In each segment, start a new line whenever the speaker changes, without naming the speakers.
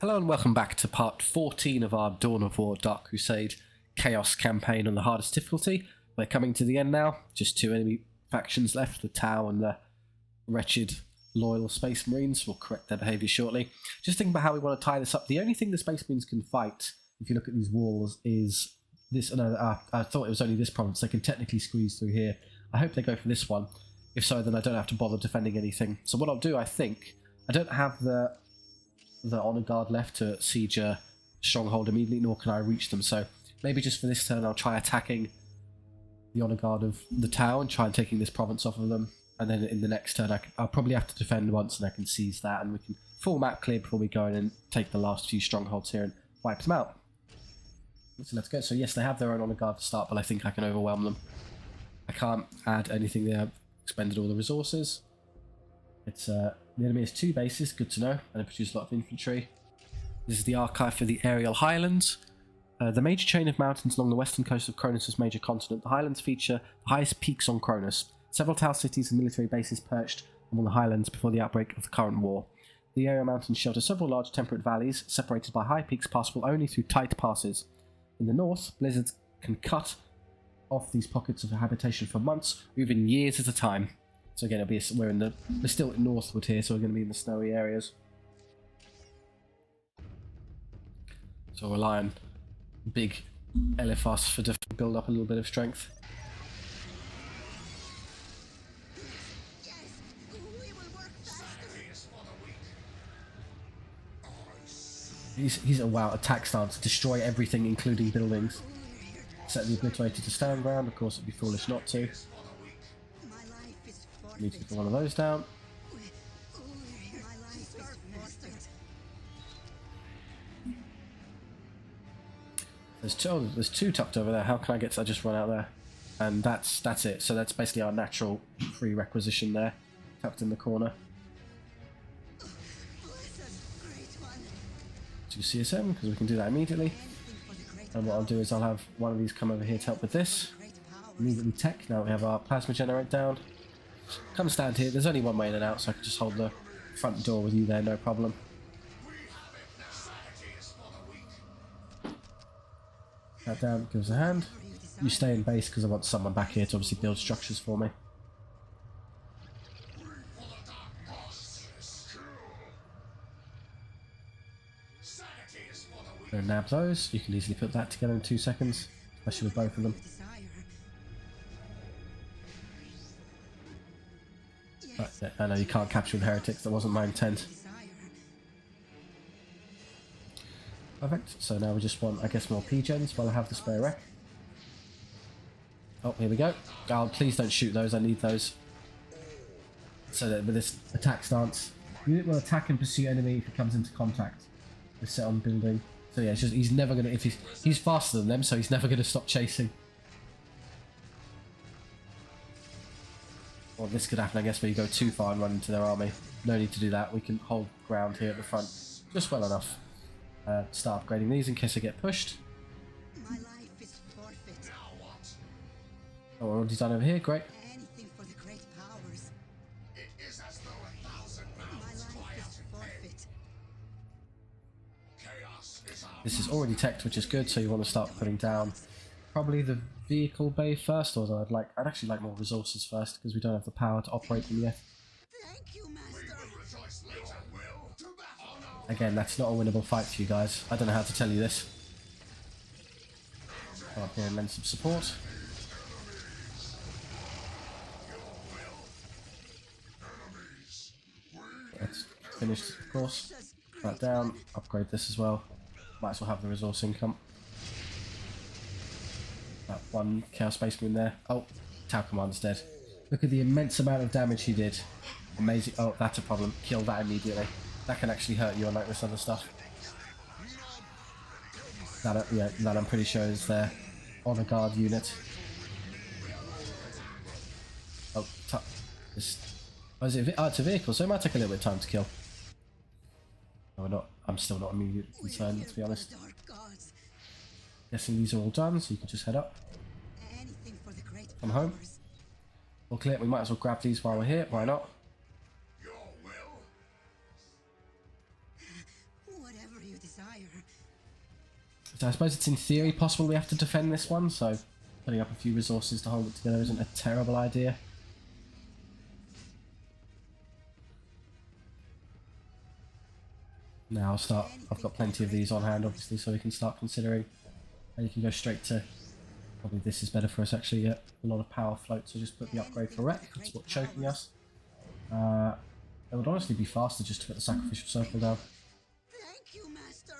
Hello and welcome back to part 14 of our Dawn of War Dark Crusade Chaos campaign on the hardest difficulty. We're coming to the end now, just two enemy factions left, the Tau and the wretched loyal Space Marines. We'll correct their behaviour shortly. Just thinking about how we want to tie this up. The only thing the Space Marines can fight, if you look at these walls, is this. No, I thought it was only this province. They can technically squeeze through here. I hope they go for this one. If so, then I don't have to bother defending anything. So what I'll do, I think, I don't have the honor guard left to siege a stronghold immediately, nor can I reach them, so maybe just for this turn I'll try attacking the honor guard of the Tau and try and taking this province off of them, and then in the next turn I'll probably have to defend once and I can seize that, and we can full map clear before we go in and take the last few strongholds here and wipe them out. So let's go. So yes, they have their own honor guard to start, but I think I can overwhelm them. I can't add anything there. I've expended all the resources. It's the enemy has two bases, good to know, and they produce a lot of infantry. This is the archive for the aerial highlands. The major chain of mountains along the western coast of Kronus' major continent. The highlands feature the highest peaks on Kronus. Several Tau cities and military bases perched among the highlands before the outbreak of the current war. The aerial mountains shelter several large temperate valleys, separated by high peaks passable only through tight passes. In the north, blizzards can cut off these pockets of habitation for months, or even years at a time. So again, we're still northward here, so we're going to be in the snowy areas. So we'll rely on big Elephas for to build up a little bit of strength. He's a wow attack stance, destroy everything including buildings. Set the obliterated to stand ground, of course it'd be foolish not to. Need to get one of those down. There's two tucked over there. How can I get to, I just run out there? And that's it. So that's basically our natural free requisition there, tucked in the corner. To CSM, because we can do that immediately. And what I'll do is I'll have one of these come over here to help with this. Immediately tech. Now we have our plasma generator down. Come stand here. There's only one way in and out, so I can just hold the front door with you there, no problem. That down, give us a hand. You stay in base because I want someone back here to obviously build structures for me. Go nab those. You can easily put that together in 2 seconds, especially with both of them. But, I know you can't capture with heretics, that wasn't my intent. Perfect, so now we just want, I guess, more P-gens while I have the spare wreck. Oh, here we go. Oh, please don't shoot those, I need those. So that with this attack stance, unit will attack and pursue enemy if he comes into contact. We're set on building. So yeah, it's just, he's never gonna, if he's faster than them, so he's never gonna stop chasing. Well, this could happen, I guess, where you go too far and run into their army. No need to do that. We can hold ground here at the front just well enough. Start upgrading these in case they get pushed.
My life is forfeit.
Oh, we're already done over here. Great.
Anything for the great powers.
It is as though 1,000
My
mouths
life
cry
is
out in pain.
forfeit.
Chaos is our
This is already teched, which is good. So you want to start putting down probably the vehicle bay first, although I'd actually like more resources first because we don't have the power to operate them yet.
Thank you, Master.
rejoice later. Will to battle now.
Again, that's not a winnable fight for you guys. I don't know how to tell you this. Come up here and lend some support. That's finished, of course. That down. Upgrade this as well. Might as well have the resource income. That one Chaos Space Marine there. Oh, Tau Commander's dead. Look at the immense amount of damage he did. Amazing. Oh, that's a problem. Kill that immediately. That can actually hurt you unlike this other stuff. That I'm pretty sure is their honor guard unit. Oh, it's a vehicle, so it might take a little bit of time to kill. No, we're not. I'm still not immediately concerned, to be honest.
Dark gods.
Guessing these are all done, so you can just head up.
Anything for the great
Come home.
powers.
All clear. We might as well grab these while we're here. Why not?
Your will.
Whatever you
So I suppose it's in theory possible we have to defend this one, so putting up a few resources to hold it together isn't a terrible idea. Now I'll start, I've got plenty of these on hand obviously, so we can start considering, and you can go straight to, probably this is better for us actually, yeah, a lot of power float, so just put the upgrade for wreck, that's what's choking us. It would honestly be faster just to put the sacrificial circle down.
Thank you, Master.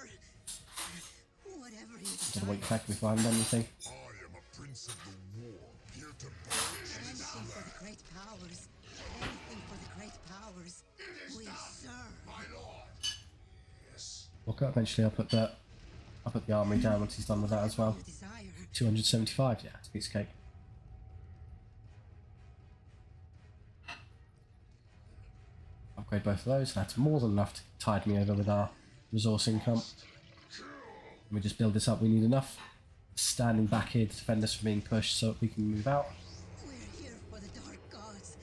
Whatever
I
he's
don't know what you think if I haven't done anything.
I am a prince of the war, here to punish and
anything for
slay.
the great powers. Anything for the great powers.
It is
We
done,
serve.
my lord. Yes.
Well, eventually I'll put the armory down once he's done with that as well.
You desire.
275, yeah, it's a piece of cake. Upgrade both of those, that's more than enough to tide me over with our resource income. Let me just build this up, we need enough standing back here to defend us from being pushed so that we can move out.
We're here for the dark gods.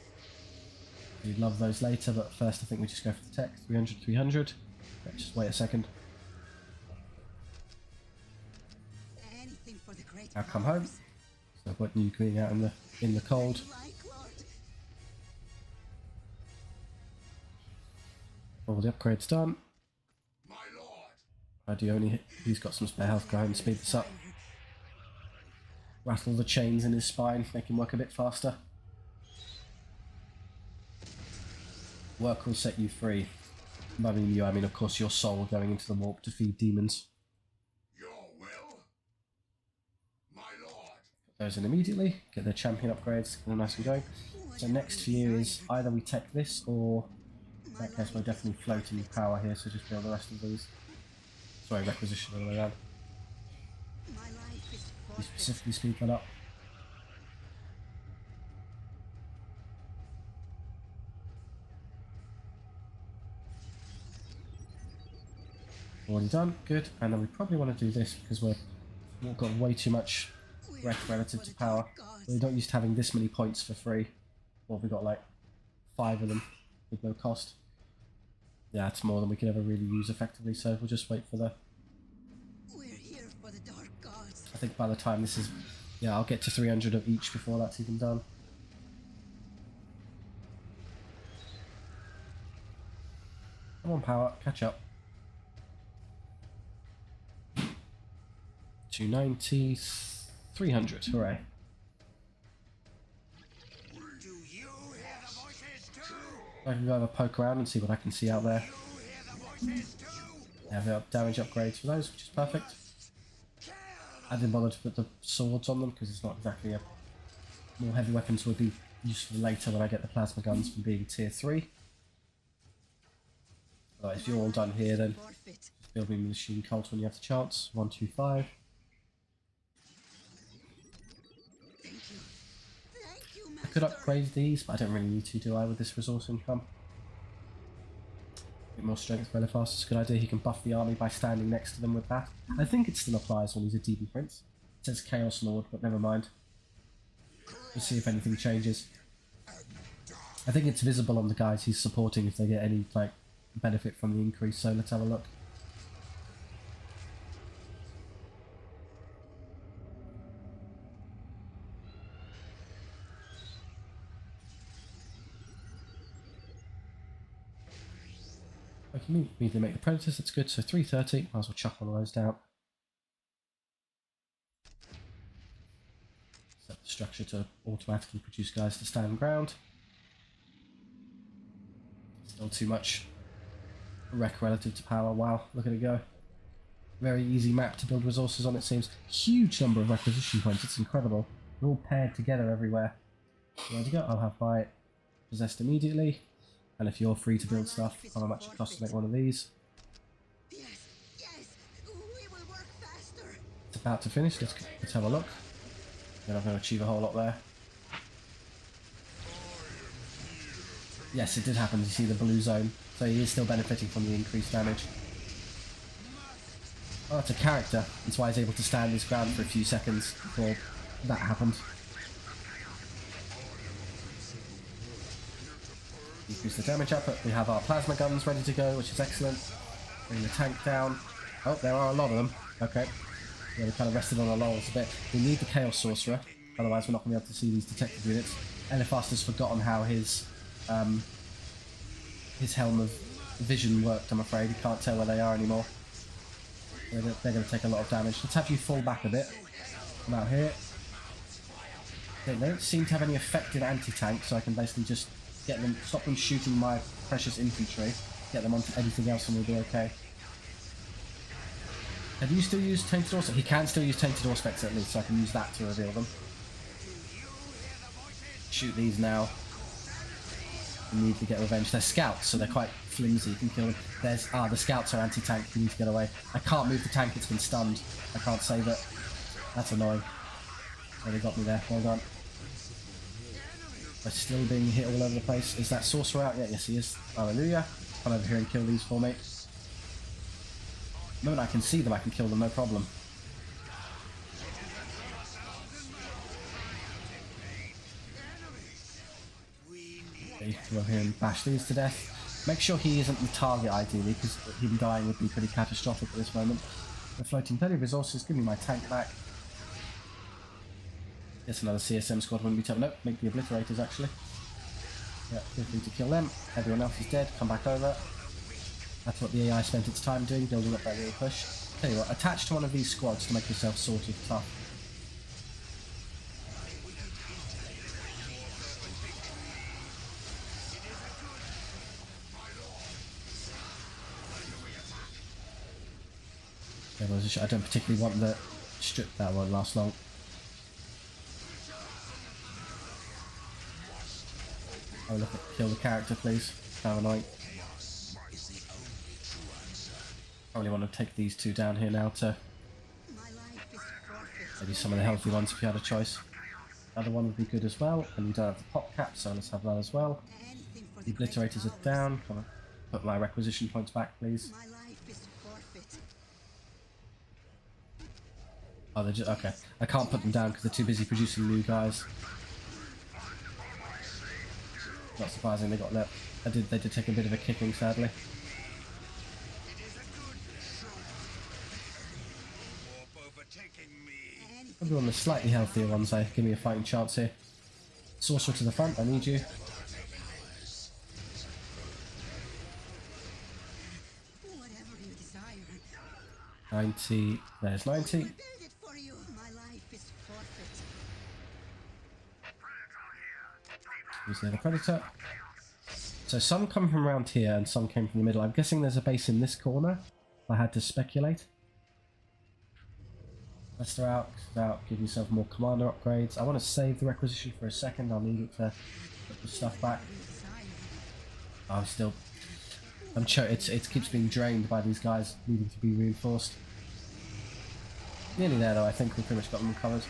We'd love those later, but first I think we just go for the tech. 300, 300. Okay, just wait a second.
Anything for the great
Now
powers.
come home. So what you being out in the cold.
Like, Lord.
All the upgrades done.
My lord.
I do only he's got some spare health, go ahead and speed this up. Rattle the chains in his spine, make him work a bit faster. Work will set you free. By mean you, I mean of course your soul going into the warp to feed demons.
Your will. My lord.
Those in immediately, get their champion upgrades, get them nice and going. So next for you is either we take this or in that case we're definitely floating power here, so just build the rest of these. Sorry, requisition all the way around.
My life is
You
forfeit.
specifically speed that up. Already done, good. And then we probably want to do this because we've got way too much wreck relative to power. We're not used to having this many points for free. Or we got like 5 of them with no cost. Yeah, it's more than we could ever really use effectively, so we'll just wait for the...
We're here for the dark gods.
I think by the time this is... Yeah, I'll get to 300 of each before that's even done. Come on, power, catch up. 290, 300, hooray.
Do you hear the voices too?
I can go have a poke around and see what I can see out there.
You hear the voices too?
Yeah, the damage upgrades for those, which is perfect. I didn't bother to put the swords on them because it's not exactly a... More heavy weapons would be useful later when I get the plasma guns from being tier 3. Alright, if you're all done here then,
Forfeit.
build me a machine cult when you have the chance. 125.
Thank you. Thank you,
I
Master.
could upgrade these, but I don't really need to, do I, with this resource income? A bit more strength really fast, it's a good idea. He can buff the army by standing next to them with that. I think it still applies when he's a demon prince. It says Chaos Lord, but never mind. We'll see if anything changes. I think it's visible on the guys he's supporting if they get any like benefit from the increase, so let's have a look. I can immediately make the predators, that's good, so 330, might as well chuck one of those down. Set the structure to automatically produce guys to stand ground. Still too much wreck relative to power, wow, look at it go. Very easy map to build resources on, it seems. Huge number of requisition points, it's incredible. They're all paired together everywhere. There we go, I'll have my possessed immediately. And if you're free to build stuff, how much it costs to make one of these.
Yes, yes. We will work faster.
It's about to finish, let's have a look. You're not going to achieve a whole lot there. Yes, it did happen, you see the blue zone. So he is still benefiting from the increased damage. Oh, it's a character. That's why he's able to stand his ground for a few seconds before that happened. Increase the damage output. We have our plasma guns ready to go, which is excellent. Bring the tank down. Oh, there are a lot of them. Okay. Yeah, we kind of rested on our laurels a bit. We need the Chaos Sorcerer, otherwise we're not going to be able to see these detective units. Eliphast has forgotten how his Helm of Vision worked, I'm afraid. He can't tell where they are anymore. They're going to take a lot of damage. Let's have you fall back a bit. Come out here. They don't seem to have any effective anti-tank, so I can basically just get them, stop them shooting my precious infantry, get them onto anything else and we'll be okay. Can you still use Tainted Auspex? He can still use Tainted Auspex at least, so I can use that to reveal them. Shoot these now. We need to get revenge. They're scouts, so they're quite flimsy. You can kill them. There's the scouts are anti-tank. You need to get away. I can't move the tank. It's been stunned. I can't save it. That's annoying. Oh, they got me there. Well done. We're still being hit all over the place. Is that sorcerer out yet? Yes, he is. Hallelujah. Come over here and kill these for me. The moment I can see them, I can kill them. No problem. Okay, go over here and bash these to death. Make sure he isn't the target, ideally, because him dying would be pretty catastrophic at this moment. They're floating plenty of resources. Give me my tank back. Yes, another CSM squad wouldn't be tough. Nope, make the obliterators actually. Yeah, feel free to kill them. Everyone else is dead. Come back over. That's what the AI spent its time doing, building up that little push. Tell you what, attach to one of these squads to make yourself sort of tough. Yeah, I don't particularly want the strip, that won't last long. Oh, look at kill the character, please. Kind of annoying. I really want to take these two down here now to maybe some of the healthy ones if you had a choice. Another one would be good as well, and you don't have the pop cap, so let's have that as well. The obliterators are down. Come on, put my requisition points back, please. Oh, they're just okay. I can't put them down because they're too busy producing new guys. Not surprising they got left. They did take a bit of a kicking, sadly. Probably one of the slightly healthier ones, give me a fighting chance here. Sorcerer to the front, I need you. 90, there's 90. Who's the predator? So some come from around here and some came from the middle. I'm guessing there's a base in this corner, if I had to speculate. Lester out, give yourself more commander upgrades. I want to save the requisition for a second, I'll need it to put the stuff back. Oh, it keeps being drained by these guys needing to be reinforced. Nearly there though, I think we've pretty much got them covered.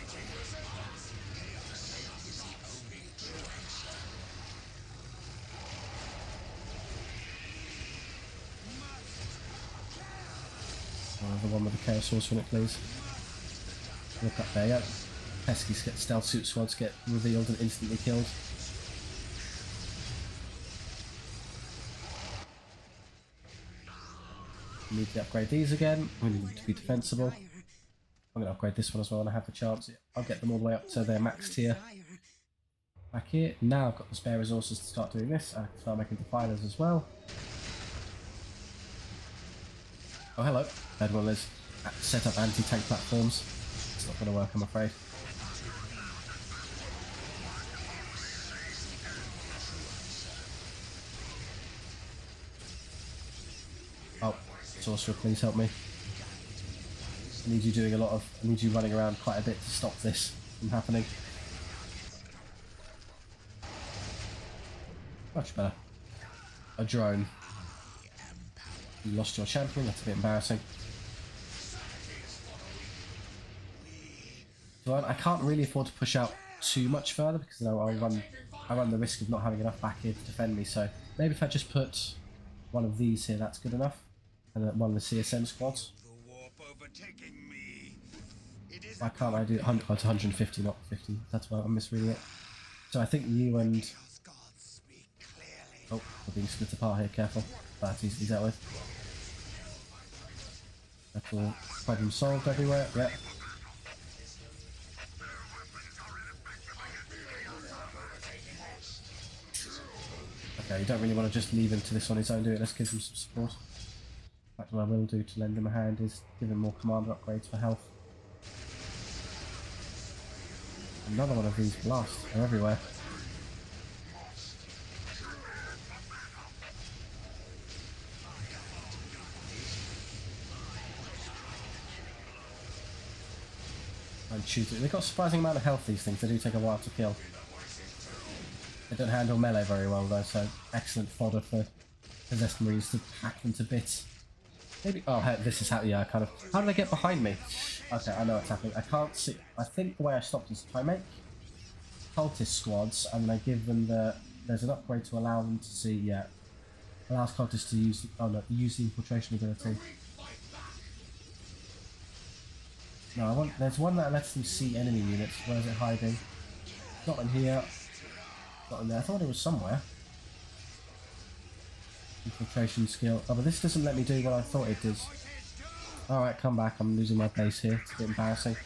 Another one with the Chaos Sorcerer in it, please. Look up there, yeah. Pesky stealth suit squads get revealed and instantly killed. We need to upgrade these again. We need them to be defensible. I'm going to upgrade this one as well when I have the chance. I'll get them all the way up to their max tier. Back here. Now I've got the spare resources to start doing this. I can start making defilers as well. Oh, hello. Bad one is set up anti-tank platforms. It's not going to work, I'm afraid. Oh, Sorcerer, please help me. I need you running around quite a bit to stop this from happening. Much better. A drone. You lost your champion, that's a bit embarrassing. So I can't really afford to push out too much further because I run the risk of not having enough back here to defend me, so maybe if I just put one of these here, that's good enough. And then one of the CSM squads. Why can't I do it? Oh, it's 150, not 50. That's why I'm misreading it. So I think you and... Oh, we're being split apart here, careful. That's easily dealt with. That's all problem solved everywhere. Yep. Okay, you don't really want to just leave him to this on his own, do it. Let's give him some support. In fact, what I will do to lend him a hand is give him more commander upgrades for health. Another one of these blasts. They're everywhere. And shoot it. They've got a surprising amount of health, these things. They do take a while to kill. They don't handle melee very well though, so excellent fodder for possessed marines to hack them to bits. Maybe. Oh, heck, this is how. Yeah, kind of. How did they get behind me? Okay, I know what's happening. I can't see. I think the way I stopped is if I make cultist squads and I give them the. There's an upgrade to allow them to see. Yeah, allows cultists to use. Oh no, use the infiltration ability. No, I want. There's one that lets them see enemy units. Where is it hiding? Not in here. Not in there. I thought it was somewhere. Infiltration skill. Oh, but this doesn't let me do what I thought it does. Alright, come back. I'm losing my base here. It's a bit embarrassing.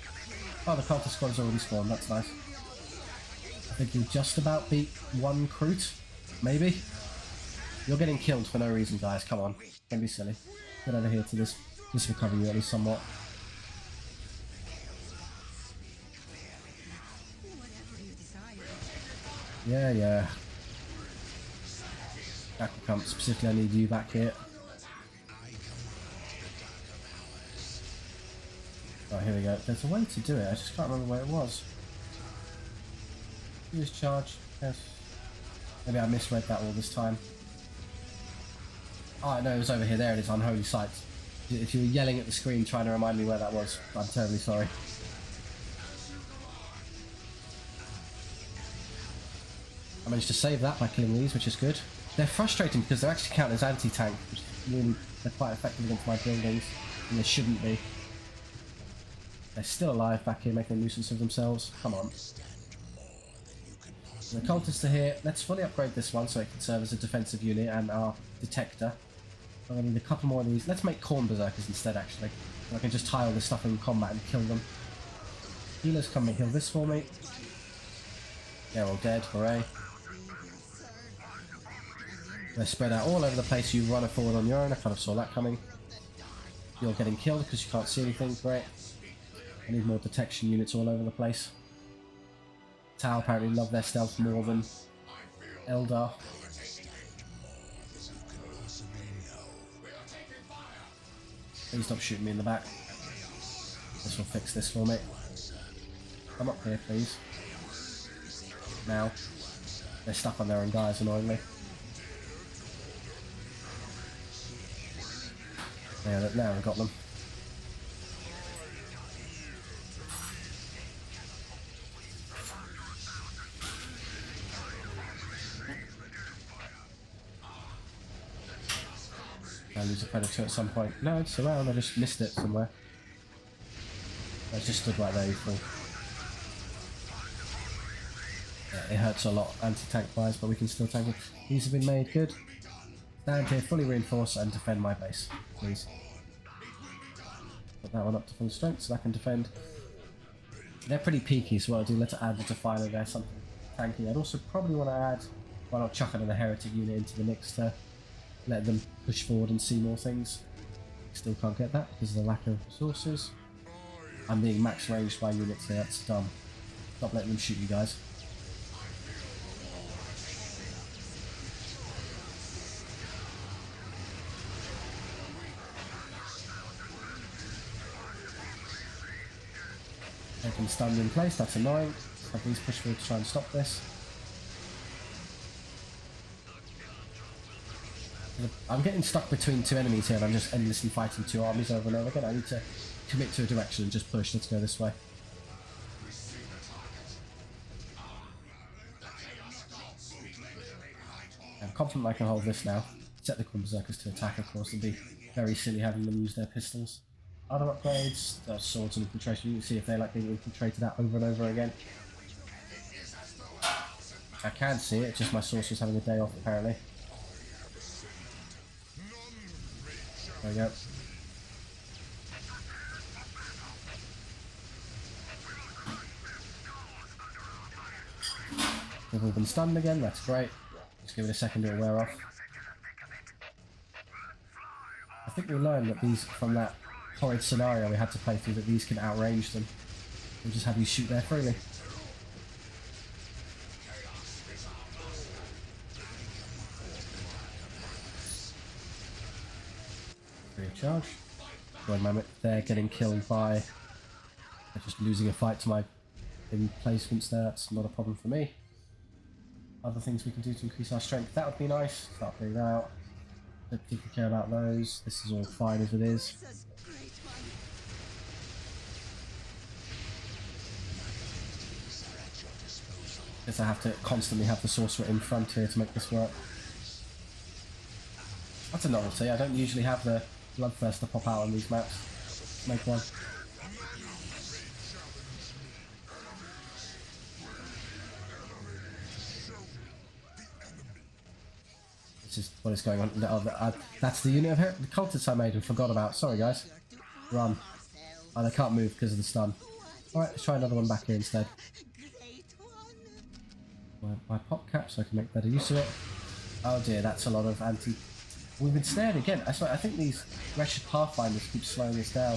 Oh, the cultist squad's already spawned. That's nice. I think you'll just about beat one Crute. Maybe. You're getting killed for no reason, guys. Come on. Don't be silly. Get over here to this. This will cover you at least somewhat. Yeah, yeah. Back will come. Specifically, I need you back here. Right, here we go. There's a way to do it. I just can't remember where it was. Use charge. Yes. Maybe I misread that all this time. Oh, no, it was over here. There it is. Unholy sight. If you were yelling at the screen trying to remind me where that was, I'm terribly sorry. I managed to save that by killing these, which is good. They're frustrating because they're actually counted as anti-tank, which really, they're quite effective against my buildings, and they shouldn't be. They're still alive back here, making a nuisance of themselves. Come on. The cultists are here. Let's fully upgrade this one so it can serve as a defensive unit and our detector. I'm going to need a couple more of these. Let's make corn berserkers instead, actually. So I can just tie all this stuff in combat and kill them. Healers, come and heal this for me. They're all dead. Hooray. They're spread out all over the place. You run forward on your own. I kind of saw that coming. You're getting killed because you can't see anything. Great. I need more detection units all over the place. Tau apparently love their stealth more than Eldar. Please stop shooting me in the back. This will fix this for me. Come up here, please. Now. They're stuck on their own guys, annoyingly. Yeah, now I've got them. I'll lose a predator at some point. No, it's around. I just missed it somewhere. I just stood right there, you fool. Yeah, it hurts a lot, anti-tank wise, but we can still tank it. These have been made good. Stand here, fully reinforce and defend my base, please. Put that one up to full strength so I can defend. They're pretty peaky, so what I'll do, let's add the Defiler there, something tanky. I'd also probably want to add, why not chuck another heretic unit into the mix to let them push forward and see more things. Still can't get that because of the lack of resources. I'm being max ranged by units here, that's dumb. Stop letting them shoot you guys. They can stand in place, that's annoying. Have these push forward to try and stop this. I'm getting stuck between two enemies here and I'm just endlessly fighting two armies over and over again. I need to commit to a direction and just push. Let's go this way. I'm confident I can hold this now. Set the Corn Berserkers to attack, of course. It'd be very silly having them use their pistols. Other upgrades, swords and infiltration. You can see if they like being infiltrated out over and over again. I can see it, just my sorcerer's having a day off apparently. There we go. They've all been stunned again, that's great. Just give it a second to wear off. I think we learned that these, from that horrid scenario we had to play through, that these can outrange them. We'll just have you shoot there freely. Recharge. One moment, they're getting killed by... They're just losing a fight to my emplacements there, that's not a problem for me. Other things we can do to increase our strength, that would be nice. Start putting that out. Don't particularly care about those. This is all fine as it is. Guess I have to constantly have the sorcerer in front here to make this work. That's a novelty. I don't usually have the bloodthirster pop out on these maps. Make one. This is what is going on. That's the unit of the cultists I made and forgot about. Sorry guys. Run. Oh, they can't move because of the stun. Alright, let's try another one back here instead. My pop cap so I can make better use of it. Oh dear, that's a lot of anti... We've been snared again. I think these wretched pathfinders keep slowing us down.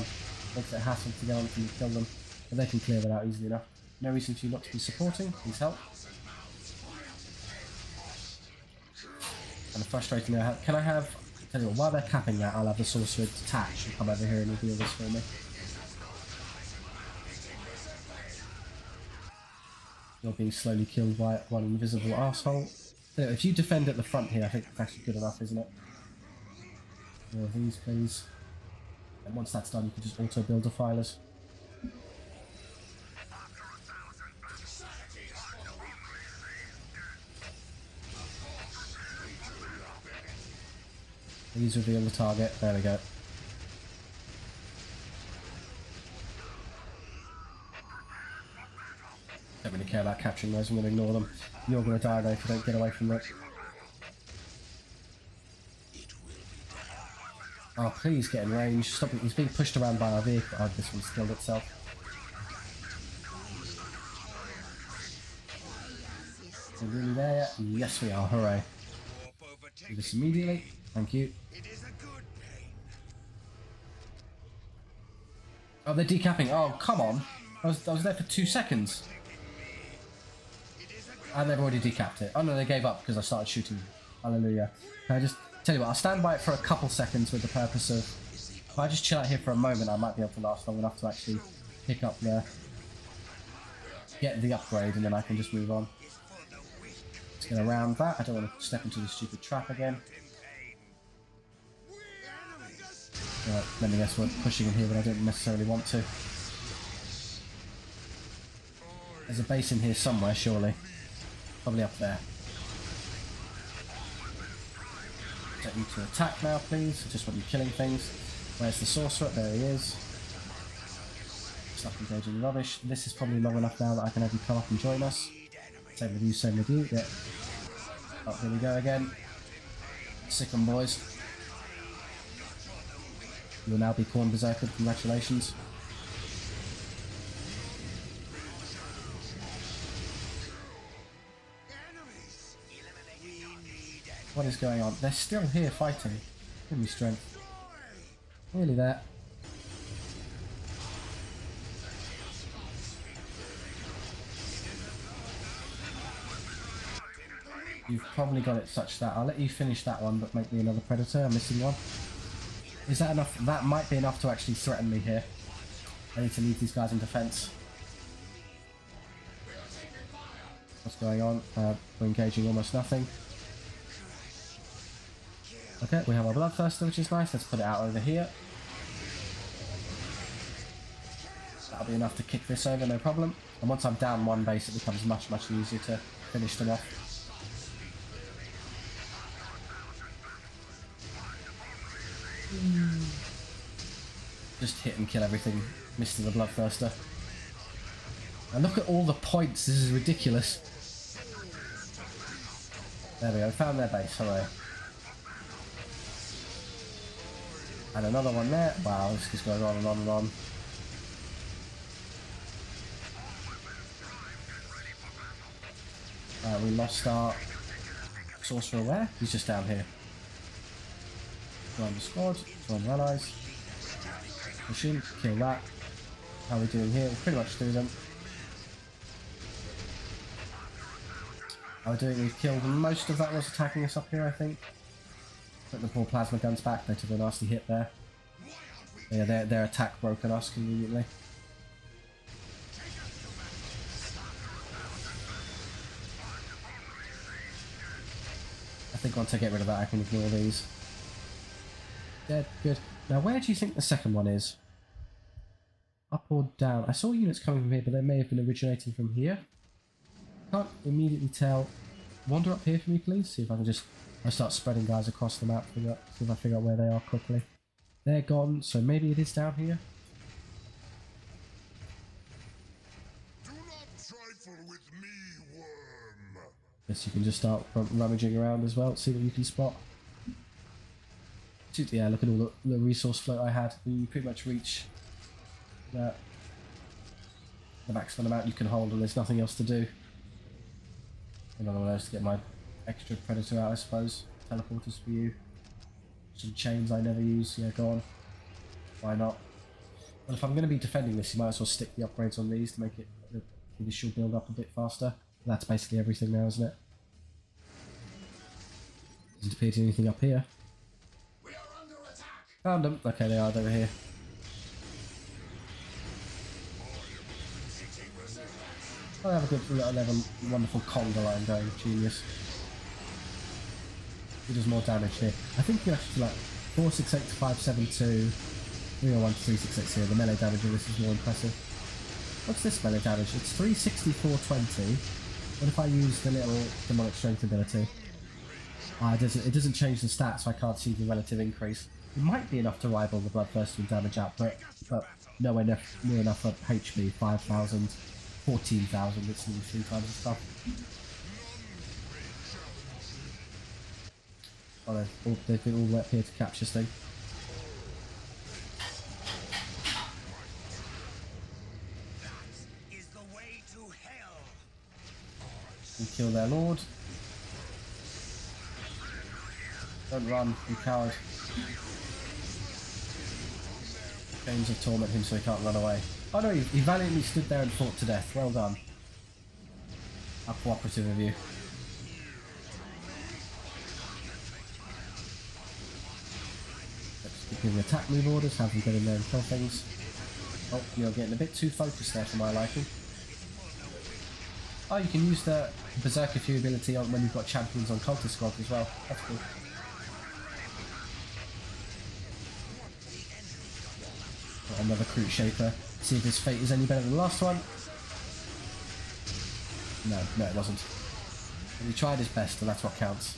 Makes it a hassle to get on and kill them. But they can clear that out easily enough. No reason for you not to be supporting. Please help. Kind of frustrating now. Can I have... Tell you what, while they're capping that, I'll have the sorcerer detach and come over here and deal this for me. You're being slowly killed by one invisible asshole. So if you defend at the front here, I think it's actually good enough, isn't it? More of these, please. And once that's done, you can just auto-build defilers. Please reveal the target. There we go. Don't really care about capturing those, I'm going to ignore them. You're going to die though if you don't get away from it. Oh, please get in range. Stop it. He's being pushed around by our vehicle. Oh, this one's killed itself. Are we really there yet? Yes, we are. Hooray. Do this immediately. Thank you. Oh, they're decapping. Oh, come on. I was there for 2 seconds. And they've already decapped it. Oh no, they gave up because I started shooting. Hallelujah. Can I just tell you what, I'll stand by it for a couple seconds with the purpose of... If I just chill out here for a moment, I might be able to last long enough to actually pick up the... Get the upgrade and then I can just move on. Let's get around that. I don't want to step into the stupid trap again. Right, let me guess, we're pushing in here but I don't necessarily want to. There's a base in here somewhere, surely. Probably up there. Don't need to attack now, please. I just want you killing things. Where's the sorcerer? There he is. Stop engaging rubbish. This is probably long enough now that I can have you come up and join us. Same with you, same with you. Yep. Oh, here we go again. Sick 'em, boys. You'll now be Corn Berserker. Congratulations. What is going on? They're still here fighting. Give me strength. Really there. You've probably got it such that I'll let you finish that one, but make me another predator. I'm missing one. Is that enough? That might be enough to actually threaten me here. I need to leave these guys in defense. What's going on? We're engaging almost nothing. Okay, we have our bloodthirster, which is nice. Let's put it out over here. That'll be enough to kick this over, no problem. And once I'm down one base, it becomes much, much easier to finish them off. Just hit and kill everything, Mr. the Bloodthirster. And look at all the points, this is ridiculous. There we go, found their base, hooray. And another one there. Wow, this just goes on and on and on. We lost our sorcerer where? He's just down here. Join the squad, join the allies. Push in, kill that. How are we doing here? We're pretty much doing them. How are we doing? We've killed most of that was attacking us up here, I think. Put the poor plasma guns back, they took a nasty hit there. Yeah, their attack broke on us conveniently. I think once I get rid of that I can ignore these. Dead, good. Now where do you think the second one is? Up or down? I saw units coming from here, but they may have been originating from here. Can't immediately tell. Wander up here for me, please. See if I can just... I start spreading guys across the map. See if I figure out where they are quickly. They're gone, so maybe it is down here.
Do not trifle with me, worm.
Guess you can just start rummaging around as well. See what you can spot. Yeah, look at all the resource float I had. You pretty much reach the maximum amount you can hold, and there's nothing else to do. Another one of those to get my extra predator out, I suppose. Teleporters for you. Some chains I never use. Yeah, go on. Why not? Well, if I'm going to be defending this, you might as well stick the upgrades on these to make it the initial build up a bit faster. That's basically everything now, isn't it? Doesn't appear to be anything up here.
We are under attack.
Found them. Okay, they are over here. I have a good little level, wonderful conga line going, genius. He does more damage here. I think you actually like 468 to 572, 301 to 366 here. The melee damage of this is more impressive. What's this melee damage? It's 360, 420. What if I use the little demonic strength ability? It doesn't change the stats, so I can't see the relative increase. It might be enough to rival the bloodthirsty damage output, but nowhere near enough for HP. 5,000, 14,000. It's nearly 3 times the stuff. Oh, they've been all the way up here to capture this thing.
Is the way to hell.
And kill their lord. Don't run, you coward. Chains of torment him so he can't run away. Oh no, he valiantly stood there and fought to death. Well done. How cooperative of you. Let's give him attack move orders, have him get in there and kill things. Oh, you're getting a bit too focused there for my liking. Oh, you can use the Berserker Fury ability on when you've got champions on cultist squads as well. That's cool. Another Crute Shaper. See if his fate is any better than the last one. No, it wasn't. But he tried his best, and that's what counts.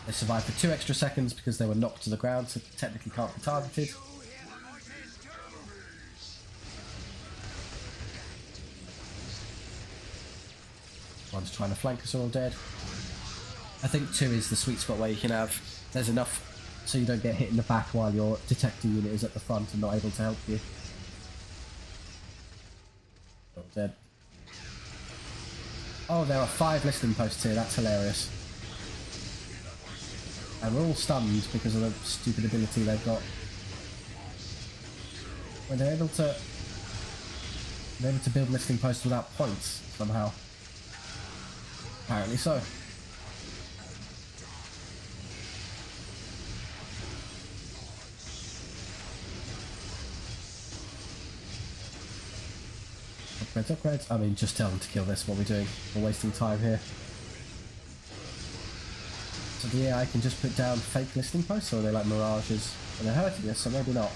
They survived for 2 extra seconds because they were knocked to the ground, so technically can't be targeted. One's trying to flank us, all dead. I think 2 is the sweet spot where you can have, there's enough so you don't get hit in the back while your detector unit is at the front and not able to help you. All dead. Oh, there are 5 listening posts here, that's hilarious. And we're all stunned because of the stupid ability they've got. When they're able to build listening posts without points somehow. Apparently so. Upgrades. I mean, just tell them to kill this. What are we doing? We're wasting time here. So the AI can just put down fake listening posts, or are they like mirages? And they're hurting us, so maybe not.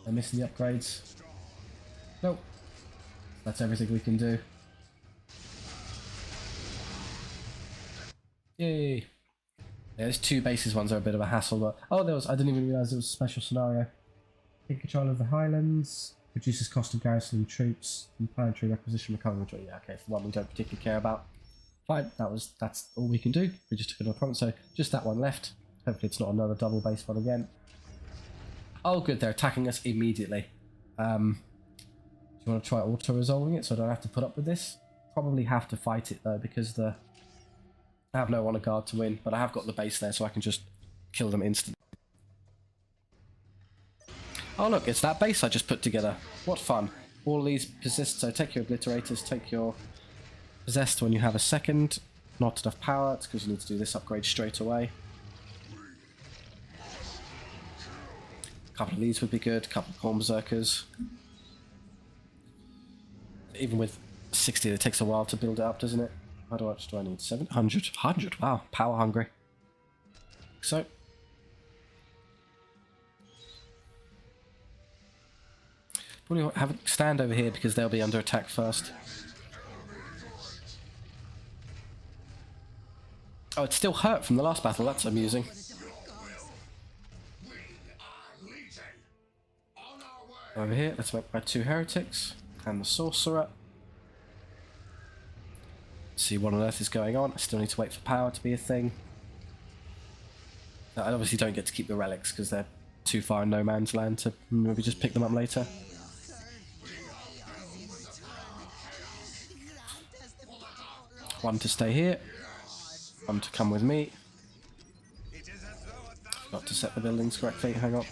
They're missing the upgrades. Nope. That's everything we can do. Yay! Yeah, those 2 bases ones are a bit of a hassle, but... Oh, I didn't even realise there was a special scenario. Take control of the Highlands, reduces cost of garrisoning troops, and planetary requisition recovery. Yeah, okay, for one we don't particularly care about. Fine, that's all we can do. We just took another province, so just that one left. Hopefully it's not another double base one again. Oh good, they're attacking us immediately. Do you want to try auto-resolving it so I don't have to put up with this? Probably have to fight it though, because I have no honor guard to win, but I have got the base there so I can just kill them instantly. Oh look, it's that base I just put together. What fun. All of these persist, so take your obliterators, take your possessed when you have a second. Not enough power, it's because you need to do this upgrade straight away. A couple of these would be good, a couple of Corn Berserkers. Even with 60, it takes a while to build it up, doesn't it? How much do I need? 700? 100? Wow, power hungry. So. Probably have a stand over here because they'll be under attack first. Oh, it's still hurt from the last battle, that's amusing. Over here, let's make my 2 heretics and the sorcerer. See what on earth is going on. I still need to wait for power to be a thing. I obviously don't get to keep the relics because they're too far in no man's land to maybe just pick them up later. One to stay here. One to come with me. Got to set the buildings correctly. Hang on.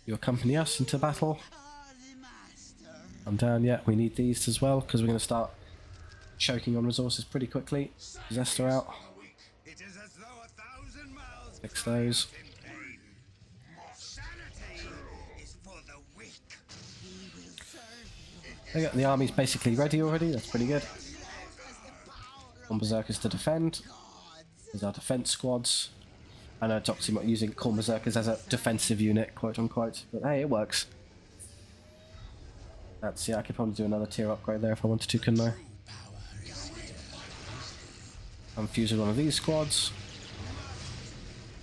You accompany us into battle. I'm down yet. We need these as well because we're going to start choking on resources pretty quickly. Possessed are out. Fix those. There you go. The army's basically ready already. That's pretty good. One Berserkers to defend. There's our defense squads. I know it's obviously not using Corn Berserkers as a defensive unit, quote unquote, but hey, it works. That's, yeah, I could probably do another tier upgrade there if I wanted to, couldn't I? I'm fusing one of these squads.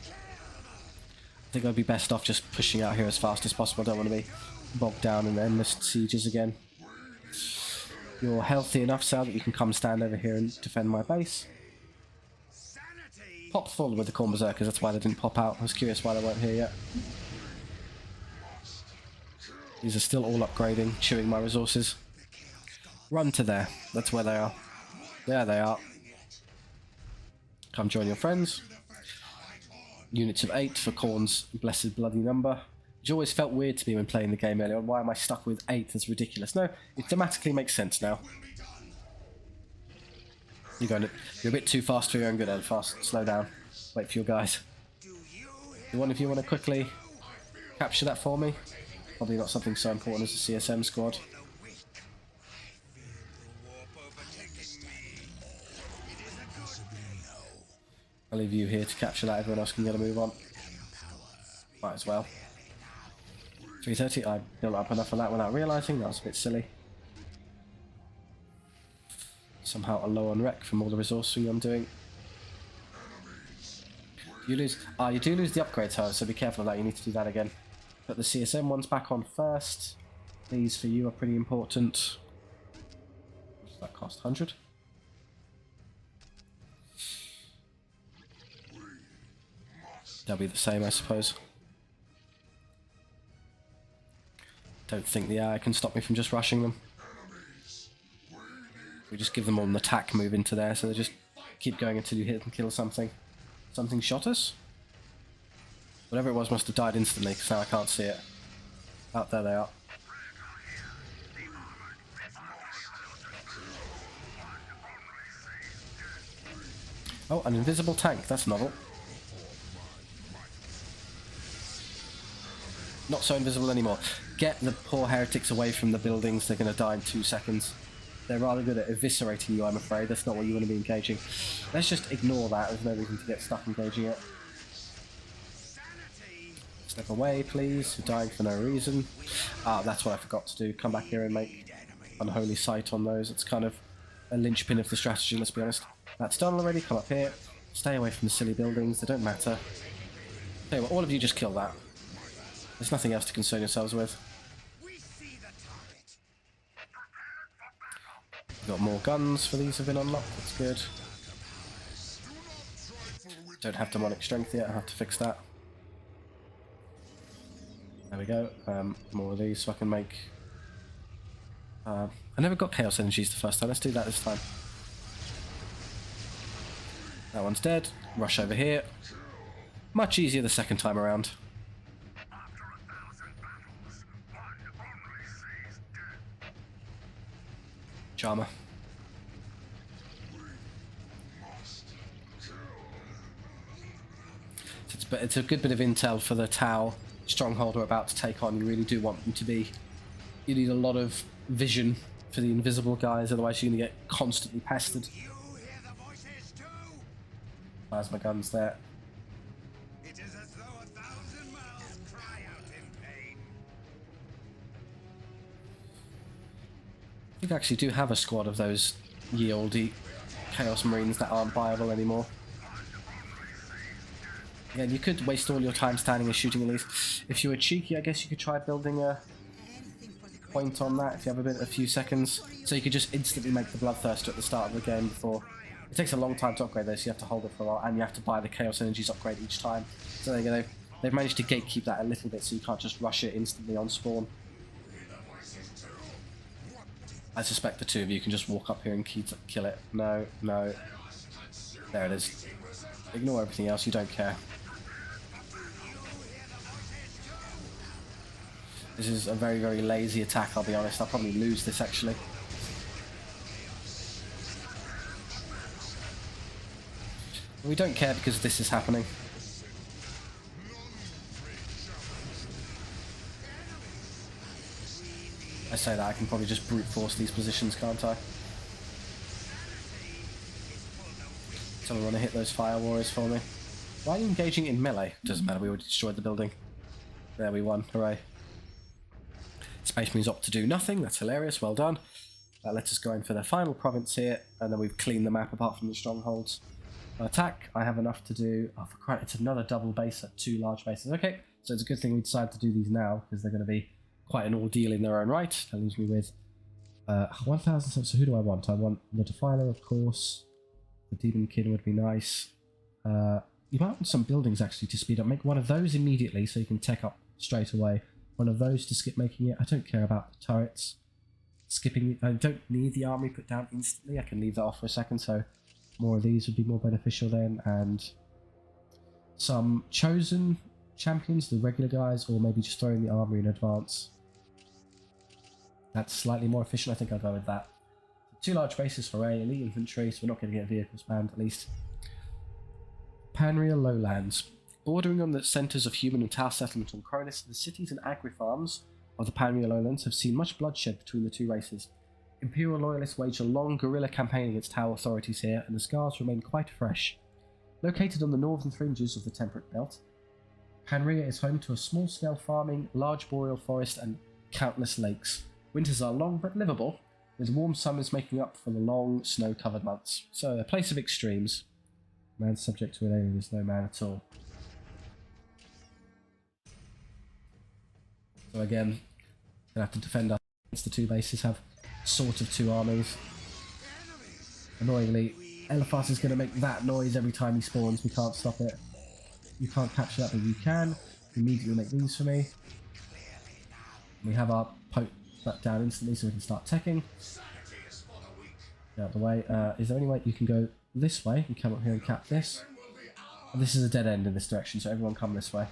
I think I'd be best off just pushing out here as fast as possible. I don't want to be bogged down in endless sieges again. You're healthy enough, Sal, that you can come stand over here and defend my base. Pop full with the Corn Berserkers, that's why they didn't pop out. I was curious why they weren't here yet. These are still all upgrading, chewing my resources. Run to there, that's where they are. There they are. Come join your friends. Units of 8 for Khorne's blessed bloody number. Which always felt weird to me when playing the game earlier on. Why am I stuck with 8? That's ridiculous. No, it thematically makes sense now. You're a bit too fast for your own good, Ed. Fast, slow down. Wait for your guys. Do one of you want to quickly capture that for me? Probably not something so important as a CSM squad. I'll leave you here to capture that. Everyone else can get a move on. Might as well. 330. I built up enough of that without realising. That was a bit silly. Somehow a low on rec from all the resourcing I'm doing. You lose. You do lose the upgrades, however, so be careful of that. You need to do that again. Put the CSM ones back on first. These for you are pretty important. What does that cost? 100? They'll be the same, I suppose. Don't think the AI can stop me from just rushing them. We just give them all an attack move into there, so they just keep going until you hit and kill something. Something shot us? Whatever it was must have died instantly, because now I can't see it. Out there they are. Oh, an invisible tank, that's novel. Not so invisible anymore. Get the poor heretics away from the buildings, they're going to die in 2 seconds. They're rather good at eviscerating you, I'm afraid. That's not what you want to be engaging. Let's just ignore that. There's no reason to get stuck engaging it. Step away, please. You're dying for no reason. Ah, that's what I forgot to do. Come back here and make unholy sight on those. It's kind of a linchpin of the strategy, let's be honest. That's done already. Come up here. Stay away from the silly buildings. They don't matter. Tell you what, all of you just kill that. There's nothing else to concern yourselves with. Got more guns for these have been unlocked, that's good. Don't have demonic strength yet, I have to fix that. There we go. More of these so I can make... I never got chaos energies the first time, let's do that this time. That one's dead. Rush over here. Much easier the second time around.
After 1,000 battles, one only sees dead.
Charmer. It's a good bit of intel for the Tau stronghold we're about to take on. You really do want them to be... You need a lot of vision for the invisible guys, otherwise you're going to get constantly pestered.
You hear the voices too?
Plasma guns there.
It is as though 1,000 mouths cry out in pain.
I think I actually do have a squad of those ye olde Chaos Marines that aren't viable anymore. Again, you could waste all your time standing and shooting at least. If you were cheeky, I guess you could try building a point on that if you have a few seconds. So you could just instantly make the Bloodthirster at the start of the game before... It takes a long time to upgrade this, so you have to hold it for a while, and you have to buy the Chaos Energies upgrade each time. So there you go. They've managed to gatekeep that a little bit so you can't just rush it instantly on spawn. I suspect the two of you can just walk up here and kill it. No, no. There it is. Ignore everything else, you don't care. This is a very, very lazy attack, I'll be honest. I'll probably lose this, actually. We don't care because this is happening. I say that, I can probably just brute force these positions, can't I? Someone want to hit those fire warriors for me? Why are you engaging in melee? Doesn't matter, we already destroyed the building. There, we won, hooray. Space Marines opt to do nothing, that's hilarious, well done. Let us go in for the final province here, and then we've cleaned the map apart from the strongholds. Attack, I have enough to do... Oh, for credit, it's another double base at 2 large bases. Okay, so it's a good thing we decided to do these now, because they're going to be quite an ordeal in their own right. That leaves me with 1,000... So who do I want? I want the Defiler, of course. The Demon Kid would be nice. You might want some buildings, actually, to speed up. Make one of those immediately, so you can tech up straight away. One of those to skip making it. I don't care about the turrets. Skipping... I don't need the army put down instantly. I can leave that off for a second, so... More of these would be more beneficial then, and some chosen champions, the regular guys, or maybe just throwing the army in advance. That's slightly more efficient, I think I'll go with that. 2 large bases for elite infantry, so we're not going to get vehicles banned at least. Panria Lowlands. Bordering on the centres of human and Tau settlement on Kronus, the cities and agri-farms of the Panria Lowlands have seen much bloodshed between the two races. Imperial loyalists waged a long guerrilla campaign against Tau authorities here, and the scars remain quite fresh. Located on the northern fringes of the Temperate Belt, Panria is home to a small-scale farming, large boreal forest, and countless lakes. Winters are long but livable, with warm summers making up for the long, snow-covered months. So, a place of extremes. Man subject to an alien is no man at all. So again, gonna have to defend us against the 2 bases, have sort of 2 armies. Annoyingly, Eliphas is going to make that noise every time he spawns. We can't stop it. You can't capture that, but you can. Immediately make these for me. We have our poke that down instantly so we can start teching. Get out of the way. Is there any way you can go this way and come up here and cap this? And this is a dead end in this direction, so everyone come this way.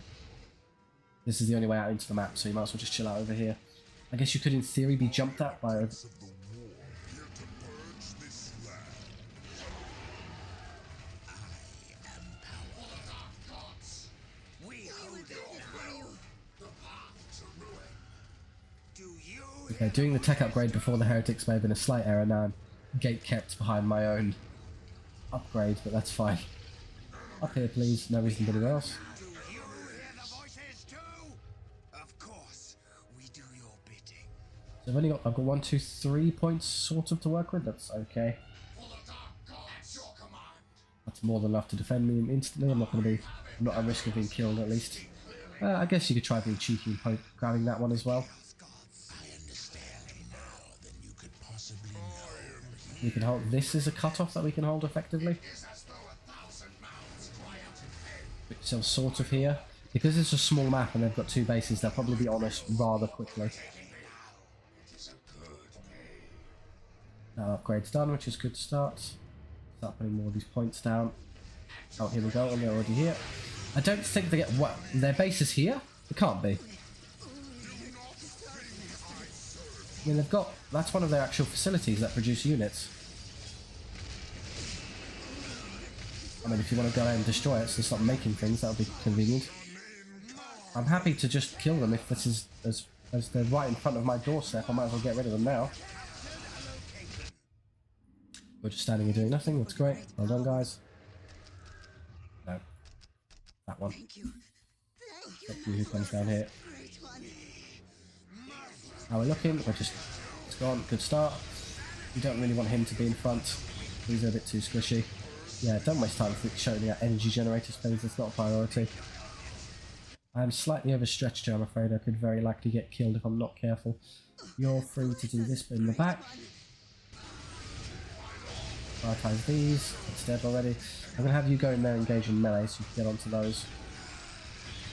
This is the only way out into the map, so you might as well just chill out over here. I guess you could, in theory, be jumped at by... Okay, doing the tech upgrade before the heretics may have been a slight error. Now I'm gate kept behind my own upgrade, but that's fine. Up here, please. No reason to do else.
Do you hear the voices too? Of course, we do your bidding.
So I've got 1, 2, 3 points sort of to work with. That's okay. That's more than enough to defend me instantly. I'm not at risk of being killed at least. I guess you could try being cheeky and grabbing that one as well. We can hold. This is a cutoff that we can hold effectively. So sort of here. Because it's a small map and they've got 2 bases, they'll probably be on us rather quickly. Now upgrade's done, which is a good start. Start putting more of these points down. Oh, here we go, and they're already here. I don't think they get... What? Their base is here? It can't be. I mean, they've got... That's one of their actual facilities that produce units. I mean, if you want to go out and destroy it, so stop making things, that would be convenient. I'm happy to just kill them if this is... As they're right in front of my doorstep, I might as well get rid of them now. We're just standing here doing nothing, that's great. Well done, guys. No. That one.
Thank you.
Thank you, who comes down here.
Great one.
How we're looking, we're just... It's gone, good start. You don't really want him to be in front. He's a bit too squishy. Yeah, don't waste time showing out energy generators, please, it's not a priority. I'm slightly overstretched here, I'm afraid. I could very likely get killed if I'm not careful. You're free to do this bit in the back. Prioritize these. It's dead already. I'm going to have you go in there and engage in melee so you can get onto those.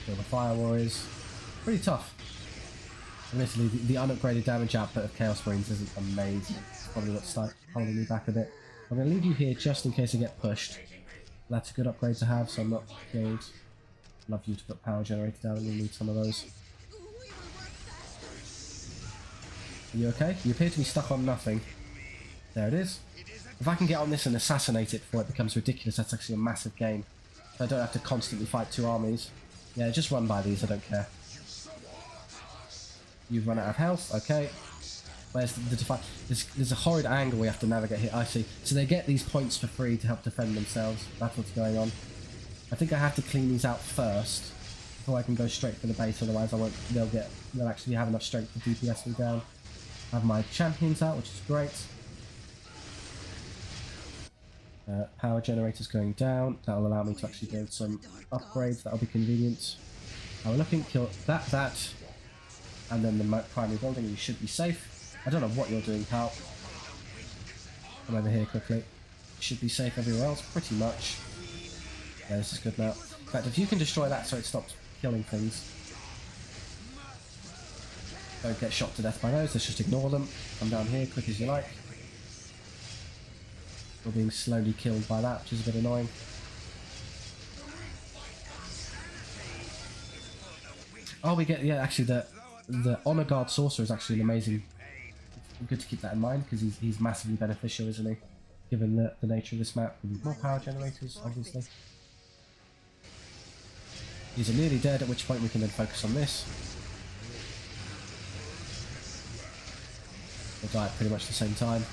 Kill the fire warriors. Pretty tough. Admittedly, the unupgraded damage output of Chaos Marines isn't amazing. It's probably what's holding me back a bit. I'm going to leave you here just in case I get pushed. That's a good upgrade to have, so I'm not killed. Love you to put power generator down, and you'll need some of those. Are you okay? You appear to be stuck on nothing. There it is. If I can get on this and assassinate it before it becomes ridiculous, that's actually a massive gain. I don't have to constantly fight 2 armies. Yeah, just run by these, I don't care. You've run out of health, okay. Where's the define? There's a horrid angle we have to navigate here, I see. So they get these points for free to help defend themselves. That's what's going on. I think I have to clean these out first before I can go straight for the base, otherwise I won't. They'll actually have enough strength to DPS me down. I have my champions out, which is great. Power generators going down. That'll allow me to actually build some upgrades. That'll be convenient. Now we're looking, kill that, and then the primary building. You should be safe. I don't know what you're doing, pal. Come over here quickly. You should be safe everywhere else, pretty much. Yeah, this is good now. In fact, if you can destroy that so it stops killing things. Don't get shot to death by those, let's just ignore them. Come down here, quick as you like. We're being slowly killed by that, which is a bit annoying. Oh, we get, yeah, actually the Honor Guard Sorcerer is actually an amazing... Good to keep that in mind, because he's massively beneficial, isn't he? Given the nature of this map. We need more power generators, obviously. These are nearly dead, at which point we can then focus on this. They'll die at pretty much the same time.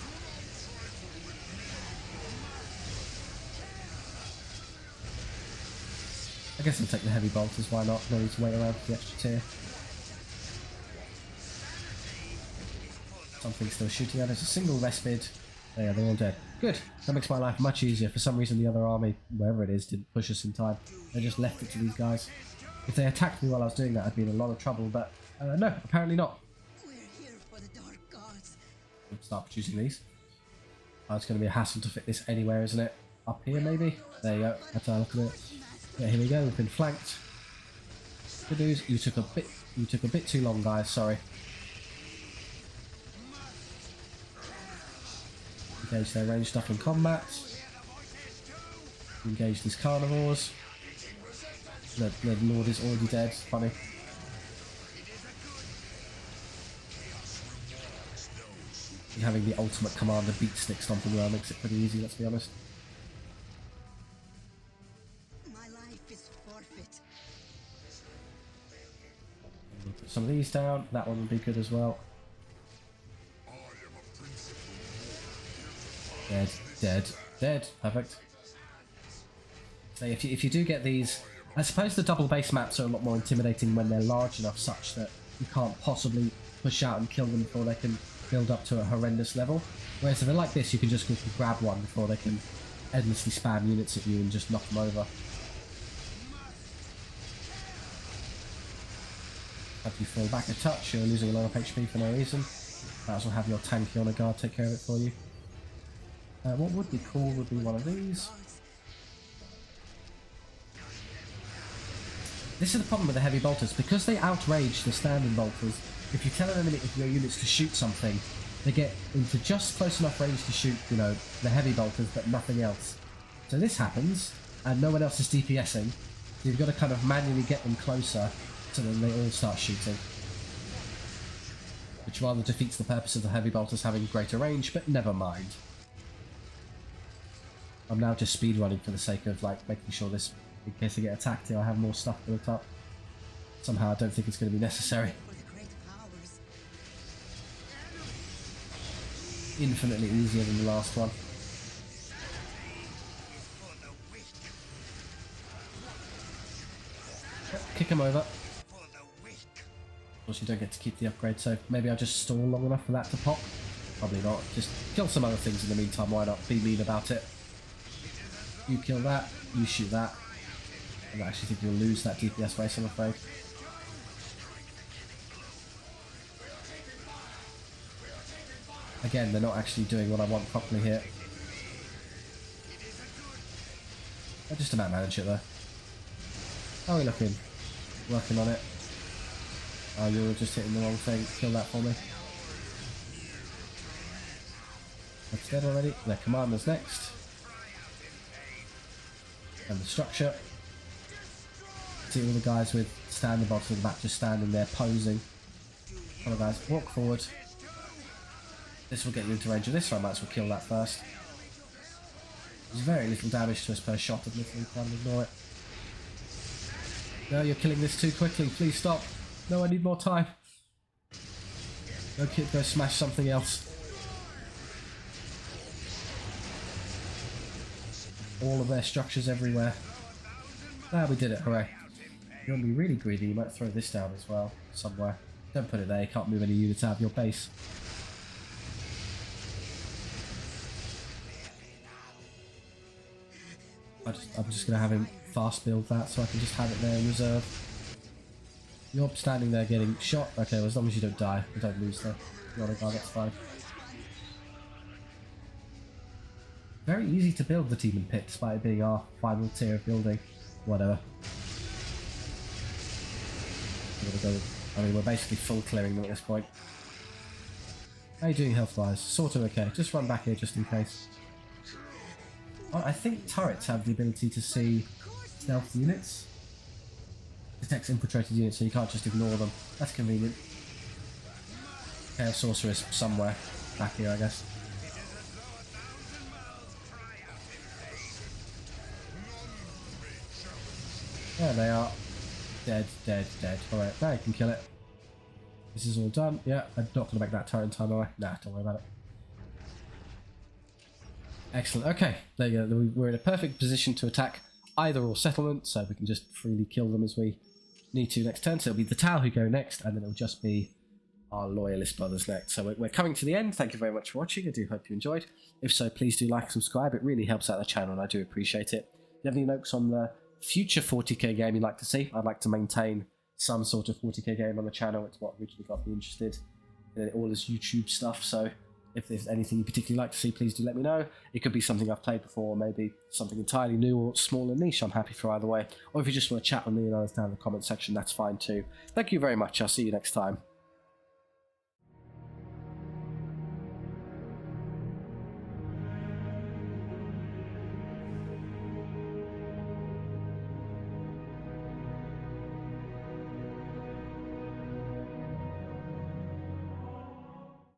I guess I'll take the heavy bolters, why not? No need to wait around for the extra tier. Something's still shooting at us. A single respite. There, they're all dead. Good. That makes my life much easier. For some reason the other army, wherever it is, didn't push us in time. They just left it to these guys. If they attacked me while I was doing that, I'd be in a lot of trouble, but no, apparently not.
We're here for the Dark Gods.
We'll start producing these. Oh, it's going to be a hassle to fit this anywhere, isn't it? Up here, maybe? There you go. That's how I look at it. Yeah, here we go. We've been flanked. Good news. You took a bit too long, guys. Sorry. Engage their ranged stuff in combat. Engage these carnivores. The Lord is already dead. Funny. And having the ultimate commander beat stick stomping around makes it pretty easy, let's be honest.
My life is forfeit.
We'll put some of these down. That one will be good as well. Dead, dead, dead. Perfect. So if you do get these, I suppose the double base maps are a lot more intimidating when they're large enough such that you can't possibly push out and kill them before they can build up to a horrendous level. Whereas if they're like this, you can just quickly grab one before they can endlessly spam units at you and just knock them over. Have you fall back a touch, you're losing a lot of HP for no reason. Might as well have your tanky Honor Guard take care of it for you. What would be cool would be one of these. This is the problem with the heavy bolters. Because they outrage the standing bolters, if you tell an enemy if your units to shoot something, they get into just close enough range to shoot, you know, the heavy bolters, but nothing else. So this happens, and no one else is DPSing. So you've got to kind of manually get them closer, so then they all start shooting. Which rather defeats the purpose of the heavy bolters having greater range, but never mind. I'm now just speedrunning for the sake of, like, making sure this, in case I get attacked here, I have more stuff built up. Somehow I don't think it's going to be necessary. Infinitely easier than the last one. Yep, kick him over. Of course you don't get to keep the upgrade, so maybe I'll just stall long enough for that to pop. Probably not. Just kill some other things in the meantime, why not? Be mean about it. You kill that, you shoot that. I actually think you'll lose that DPS race, I'm afraid. Again, they're not actually doing what I want properly here. I just about manage it though. How are we looking? Working on it. Oh, you're just hitting the wrong thing. Kill that for me. That's dead already. The commander's next. And the structure. See all the guys with standing bolts in the back just standing there posing. Come on guys, walk forward. This will get you into range of this, so I might as well kill that first. There's very little damage to us per shot, admittedly, can't ignore it. No, you're killing this too quickly, please stop. No, I need more time. Go kid, go smash something else. All of their structures everywhere. Ah, we did it, hooray. You want to be really greedy, you might throw this down as well, somewhere. Don't put it there, you can't move any units out of your base. I'm just going to have him fast build that so I can just have it there in reserve. You're standing there getting shot. Okay, well, as long as you don't die, you don't lose the other guy, that's fine. Very easy to build the Demon Pit despite it being our final tier of building. Whatever. I mean, we're basically full clearing them at this point. How are you doing health-wise? Sort of okay. Just run back here just in case. Oh, I think turrets have the ability to see stealth units. Detects infiltrated units, so you can't just ignore them. That's convenient. Chaos Sorceress somewhere back here, I guess. There they are. Dead, dead, dead. Alright, now you can kill it. This is all done. Yeah, I'm not going to make that turret in time, am I? Nah, don't worry about it. Excellent. Okay, there you go. We're in a perfect position to attack either or settlement, so we can just freely kill them as we need to next turn. So it'll be the Tau who go next, and then it'll just be our loyalist brothers next. So we're coming to the end. Thank you very much for watching. I do hope you enjoyed. If so, please do like and subscribe. It really helps out the channel, and I do appreciate it. If you have any notes on the future 40k game you'd like to see, I'd like to maintain some sort of 40k game on the channel. It's what originally got me interested in all this YouTube stuff, so if there's anything you particularly like to see, please do let me know. It could be something I've played before, maybe something entirely new or small and niche. I'm happy for either way. Or if you just want to chat with me and others down in the comment section, that's fine too. Thank you very much. I'll see you next time.